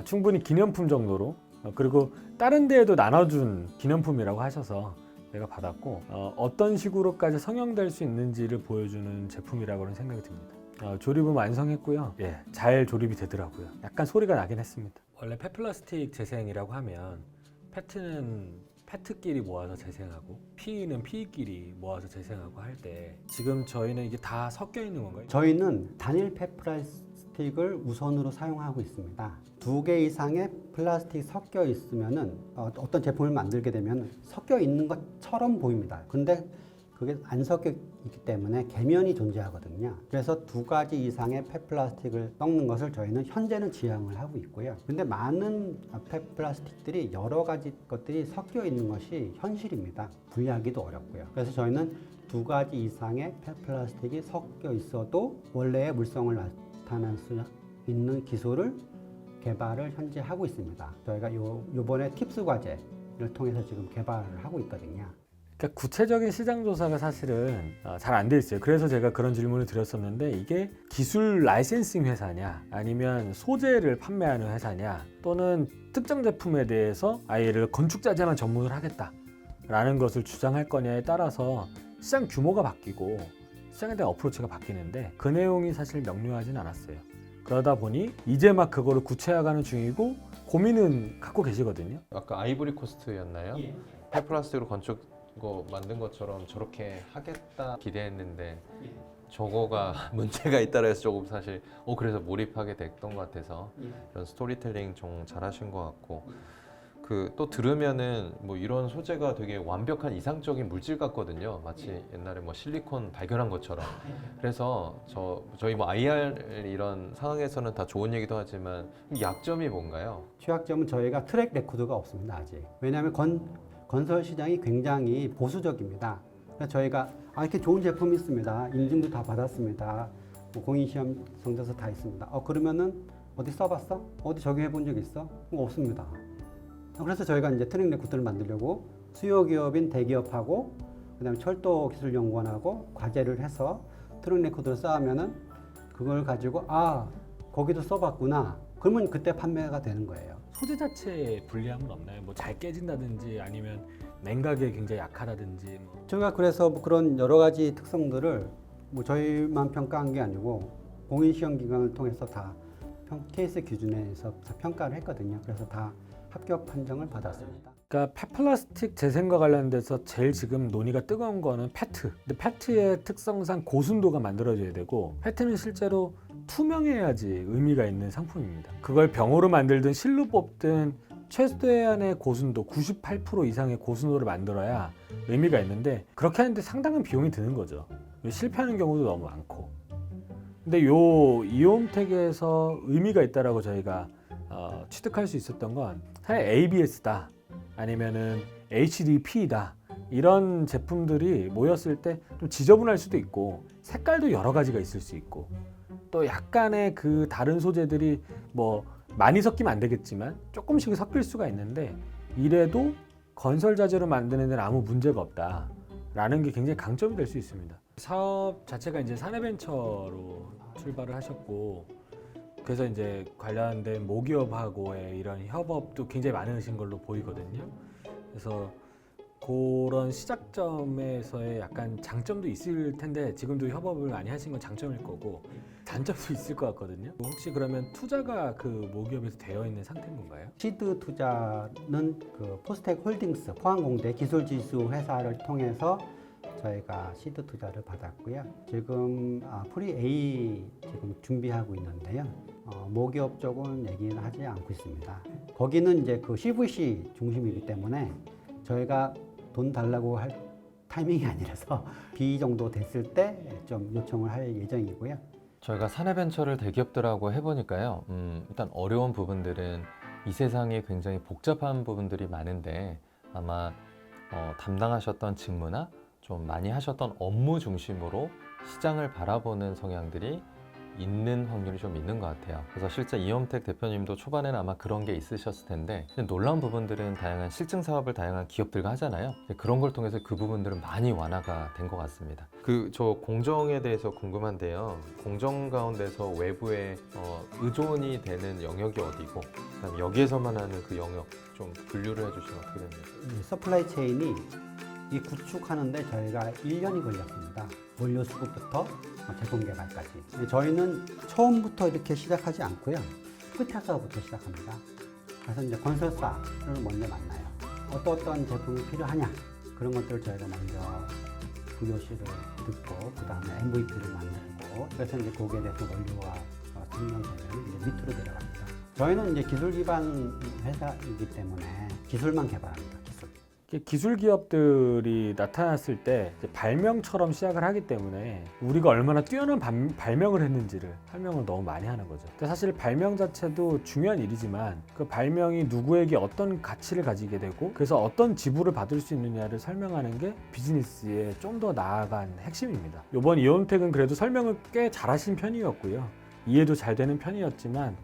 충분히 기념품 정도로 그리고 다른 데에도 나눠준 기념품이라고 하셔서 제가 받았고 어떤 식으로까지 성형될 수 있는지를 보여주는 제품이라고는 생각이 듭니다. 조립은 완성했고요. 예, 잘 조립이 되더라고요. 약간 소리가 나긴 했습니다. 원래 펫플라스틱 재생이라고 하면 페트는 페트끼리 모아서 재생하고 PE는 PE끼리 모아서 재생하고 할 때 지금 저희는 이게 다 섞여 있는 건가요? 저희는 단일 펫 플라스틱을 우선으로 사용하고 있습니다. 2개 이상의 플라스틱이 섞여 있으면은 어떤 제품을 만들게 되면 섞여 있는 것처럼 보입니다. 근데 그게 안 섞여 있기 때문에 계면이 존재하거든요. 그래서 2가지 이상의 펫 플라스틱을 섞는 것을 저희는 현재는 지향을 하고 있고요. 근데 많은 펫 플라스틱들이 여러 가지 것들이 섞여 있는 것이 현실입니다. 분리하기도 어렵고요. 그래서 저희는 2가지 이상의 펫 플라스틱이 섞여 있어도 원래의 물성을 나타낼 수 있는 기술을 개발을 현재 하고 있습니다. 저희가 요번에 팁스 과제를 통해서 지금 개발을 하고 있거든요. 그러니까 구체적인 시장 조사가 사실은 잘 안 돼 있어요. 그래서 제가 그런 질문을 드렸었는데 이게 기술 라이센싱 회사냐 아니면 소재를 판매하는 회사냐 또는 특정 제품에 대해서 아예 예를 들어 건축자재만 전문을 하겠다라는 것을 주장할 거냐에 따라서 시장 규모가 바뀌고 시장에 대한 어프로치가 바뀌는데 그 내용이 사실 명료하진 않았어요. 그러다 보니 이제 막 그거를 구체화하는 중이고 고민은 갖고 계시거든요. 아까 아이보리 코스트였나요? 펫플라스틱으로 건축 거 만든 것처럼 저렇게 하겠다 기대했는데 저거가 문제가 있다라 해서 조금 사실 그래서 몰입하게 됐던 것 같아서 이런 스토리텔링 좀 잘하신 것 같고 그 또 들으면은 뭐 이런 소재가 되게 완벽한 이상적인 물질 같거든요. 마치 옛날에 뭐 실리콘 발견한 것처럼. 그래서 저희 뭐 IR 이런 상황에서는 다 좋은 얘기도 하지만 약점이 뭔가요? 취약점은 저희가 트랙 레코드가 없습니다. 아직. 왜냐하면 건설 시장이 굉장히 보수적입니다. 그래서 저희가 이렇게 좋은 제품이 있습니다. 인증도 다 받았습니다. 뭐 공인시험 성적서 다 있습니다. 그러면은 어디 써봤어? 어디 적용해 본 적 있어? 없습니다. 그래서 저희가 이제 트랙 레코드를 만들려고 수요 기업인 대기업하고 그다음에 철도기술연구원하고 과제를 해서 트랙 레코드를 쌓으면은 그걸 가지고 거기도 써봤구나. 그러면 그때 판매가 되는 거예요. 소재 자체에 불리함은 없나요? 뭐 잘 깨진다든지 아니면 냉각에 굉장히 약하다든지 뭐. 저희가 그래서 뭐 그런 여러 가지 특성들을 뭐 저희만 평가한 게 아니고 공인 시험 기관을 통해서 다 케이스 기준에서 다 평가를 했거든요. 그래서 다 합격 판정을 받았습니다. 그러니까 폐플라스틱 재생과 관련돼서 제일 지금 논의가 뜨거운 거는 페트. 근데 페트의 특성상 고순도가 만들어져야 되고 페트는 실제로 투명해야지 의미가 있는 상품입니다. 그걸 병으로 만들든 실로 뽑든 최소한의 고순도 98% 이상의 고순도를 만들어야 의미가 있는데 그렇게 하는데 상당한 비용이 드는 거죠. 실패하는 경우도 너무 많고. 근데 요 이온텍에서 의미가 있다라고 저희가 취득할 수 있었던 건 사실 ABS다 아니면은 HDP다 이런 제품들이 모였을 때 좀 지저분할 수도 있고 색깔도 여러 가지가 있을 수 있고 또 약간의 그 다른 소재들이 뭐 많이 섞이면 안 되겠지만 조금씩 섞일 수가 있는데 이래도 건설 자재로 만드는 데는 아무 문제가 없다라는 게 굉장히 강점이 될 수 있습니다. 사업 자체가 이제 사내벤처로 출발을 하셨고 그래서 이제 관련된 모기업하고의 이런 협업도 굉장히 많으신 걸로 보이거든요. 그래서 그런 시작점에서의 약간 장점도 있을 텐데 지금도 협업을 많이 하신 건 장점일 거고 단점도 있을 것 같거든요. 혹시 그러면 투자가 그 모기업에서 되어 있는 상태인 건가요? 시드 투자는 그 포스텍 홀딩스 포항공대 기술지수 회사를 통해서 저희가 시드 투자를 받았고요. 지금 프리 A 지금 준비하고 있는데요. 모기업 쪽은 얘기는 하지 않고 있습니다. 거기는 이제 그 CVC 중심이기 때문에 저희가 돈 달라고 할 타이밍이 아니라서 B 정도 됐을 때 좀 요청을 할 예정이고요. 저희가 사내벤처를 대기업들하고 해보니까요. 일단 어려운 부분들은 이 세상에 굉장히 복잡한 부분들이 많은데 아마 담당하셨던 직무나 좀 많이 하셨던 업무 중심으로 시장을 바라보는 성향들이 있는 확률이 좀 있는 것 같아요. 그래서 실제 이엄택 대표님도 초반에는 아마 그런 게 있으셨을 텐데 놀라운 부분들은 다양한 실증 사업을 다양한 기업들과 하잖아요. 그런 걸 통해서 그 부분들은 많이 완화가 된 것 같습니다. 저 공정에 대해서 궁금한데요. 공정 가운데서 외부에 의존이 되는 영역이 어디고 그다음에 여기에서만 하는 그 영역 좀 분류를 해주시면 어떻게 됩니까? 이 서플라이 체인이 이 구축하는데 저희가 1년이 걸렸습니다. 원료 수급부터 제품 개발까지. 저희는 처음부터 이렇게 시작하지 않고요. 끝에서부터 시작합니다. 그래서 이제 건설사를 먼저 만나요. 어떤 제품이 필요하냐 그런 것들을 저희가 먼저 VOC를 듣고 그 다음에 MVP를 만들고 그래서 이제 거기에 대해서 원료와 성능들을 이제 밑으로 내려갑니다. 저희는 이제 기술 기반 회사이기 때문에 기술만 개발합니다. 기술 기업들이 나타났을 때 이제 발명처럼 시작을 하기 때문에 우리가 얼마나 뛰어난 발명을 했는지를 설명을 너무 많이 하는 거죠. 근데 사실 발명 자체도 중요한 일이지만 그 발명이 누구에게 어떤 가치를 가지게 되고 그래서 어떤 지불을 받을 수 있느냐를 설명하는 게 비즈니스에 좀 더 나아간 핵심입니다. 이번 이온텍은 그래도 설명을 꽤 잘하신 편이었고요. 이해도 잘 되는 편이었지만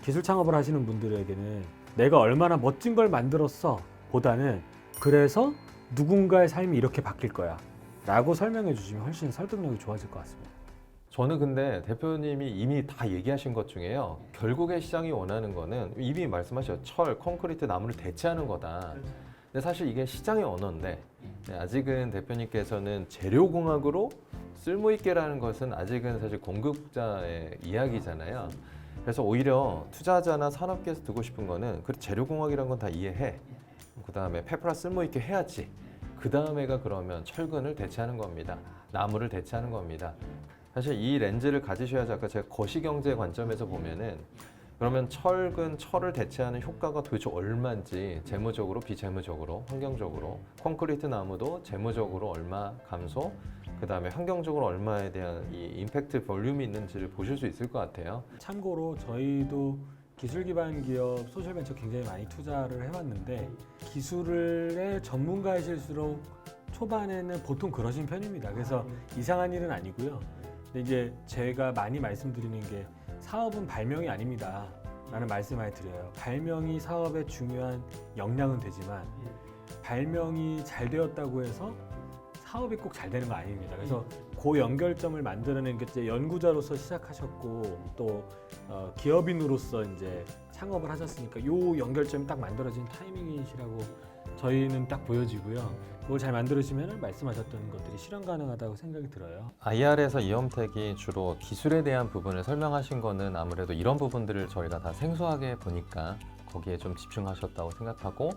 기술 창업을 하시는 분들에게는 내가 얼마나 멋진 걸 만들었어 보다는 그래서 누군가의 삶이 이렇게 바뀔 거야 라고 설명해 주시면 훨씬 설득력이 좋아질 것 같습니다. 저는 근데 대표님이 이미 다 얘기하신 것 중에요. 결국에 시장이 원하는 거는 이미 말씀하셨죠. 철, 콘크리트, 나무를 대체하는 거다. 근데 사실 이게 시장의 언어인데 아직은 대표님께서는 재료공학으로 쓸모있게라는 것은 아직은 사실 공급자의 이야기잖아요. 그래서 오히려 투자자나 산업계에서 두고 싶은 거는 그 재료공학이라는 건 다 이해해. 그 다음에 페프라 쓸모있게 해야지. 그 다음에가 그러면 철근을 대체하는 겁니다. 나무를 대체하는 겁니다. 사실 이 렌즈를 가지셔야지 아까 제가 거시경제 관점에서 보면은 그러면 철을 대체하는 효과가 도대체 얼마인지 재무적으로 비재무적으로 환경적으로 콘크리트 나무도 재무적으로 얼마 감소 그 다음에 환경적으로 얼마에 대한 이 임팩트 볼륨이 있는지를 보실 수 있을 것 같아요. 참고로 저희도 기술 기반 기업 소셜벤처 굉장히 많이 투자를 해왔는데 기술의 전문가이실수록 초반에는 보통 그러신 편입니다. 그래서 이상한 일은 아니고요. 근데 이제 제가 많이 말씀드리는 게 사업은 발명이 아닙니다 라는 말씀 많이 드려요. 발명이 사업의 중요한 역량은 되지만 발명이 잘 되었다고 해서 사업이 꼭 잘 되는 거 아닙니다. 그래서 그 연결점을 만들어내는 게 이제 연구자로서 시작하셨고 또 기업인으로서 이제 창업을 하셨으니까 요 연결점이 딱 만들어진 타이밍이시라고 저희는 딱 보여지고요. 그걸 잘 만들어지면 말씀하셨던 것들이 실현 가능하다고 생각이 들어요. IR에서 이엄택이 주로 기술에 대한 부분을 설명하신 거는 아무래도 이런 부분들을 저희가 다 생소하게 보니까 거기에 좀 집중하셨다고 생각하고,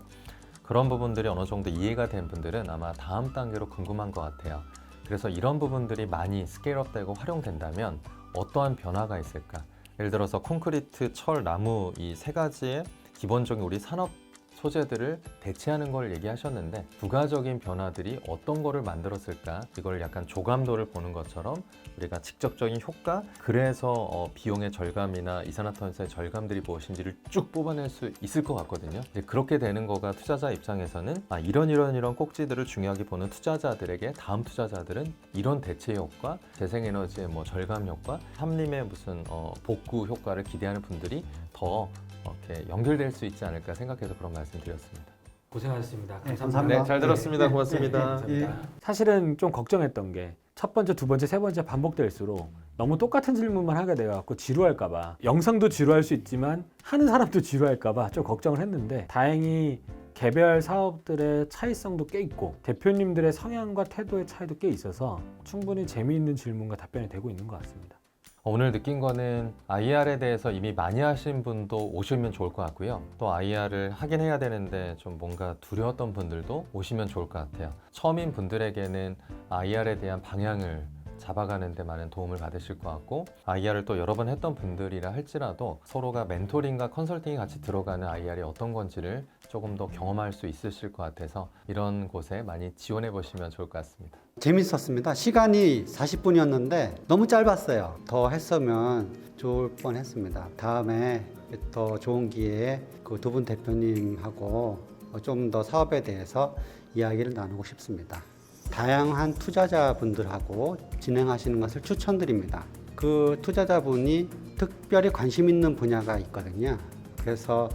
그런 부분들이 어느 정도 이해가 된 분들은 아마 다음 단계로 궁금한 것 같아요. 그래서 이런 부분들이 많이 스케일업 되고 활용된다면 어떠한 변화가 있을까? 예를 들어서 콘크리트, 철, 나무 이 세 가지의 기본적인 우리 산업 소재들을 대체하는 걸 얘기하셨는데 부가적인 변화들이 어떤 거를 만들었을까? 이걸 약간 조감도를 보는 것처럼 우리가 직접적인 효과, 그래서 비용의 절감이나 이산화탄소의 절감들이 무엇인지를 쭉 뽑아낼 수 있을 것 같거든요. 이제 그렇게 되는 거가 투자자 입장에서는 이런 꼭지들을 중요하게 보는 투자자들에게 다음 투자자들은 이런 대체 효과, 재생에너지의 뭐 절감 효과, 삼림의 무슨 복구 효과를 기대하는 분들이 더 이렇게 연결될 수 있지 않을까 생각해서 그런 말씀드렸습니다. 고생하셨습니다. 네, 감사합니다. 감사합니다. 네, 잘 들었습니다. 고맙습니다. 감사합니다. 사실은 좀 걱정했던 게 첫 번째, 두 번째, 세 번째 반복될수록 너무 똑같은 질문만 하게 돼갖고 지루할까봐, 영상도 지루할 수 있지만 하는 사람도 지루할까봐 좀 걱정을 했는데 다행히 개별 사업들의 차이성도 꽤 있고 대표님들의 성향과 태도의 차이도 꽤 있어서 충분히 재미있는 질문과 답변이 되고 있는 것 같습니다. 오늘 느낀 거는 IR에 대해서 이미 많이 하신 분도 오시면 좋을 것 같고요. 또 IR을 하긴 해야 되는데 좀 뭔가 두려웠던 분들도 오시면 좋을 것 같아요. 처음인 분들에게는 IR에 대한 방향을 잡아가는 데 많은 도움을 받으실 것 같고, IR을 또 여러 번 했던 분들이라 할지라도 서로가 멘토링과 컨설팅이 같이 들어가는 IR이 어떤 건지를 조금 더 경험할 수 있으실 것 같아서 이런 곳에 많이 지원해 보시면 좋을 것 같습니다. 재밌었습니다. 시간이 40분이었는데 너무 짧았어요. 더 했으면 좋을 뻔했습니다. 다음에 더 좋은 기회에 그 두 분 대표님하고 좀 더 사업에 대해서 이야기를 나누고 싶습니다. 다양한 투자자분들하고 진행하시는 것을 추천드립니다. 그 투자자분이 특별히 관심 있는 분야가 있거든요. 그래서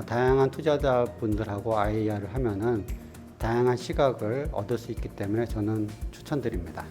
다양한 투자자분들하고 IR을 하면은 다양한 시각을 얻을 수 있기 때문에 저는 추천드립니다.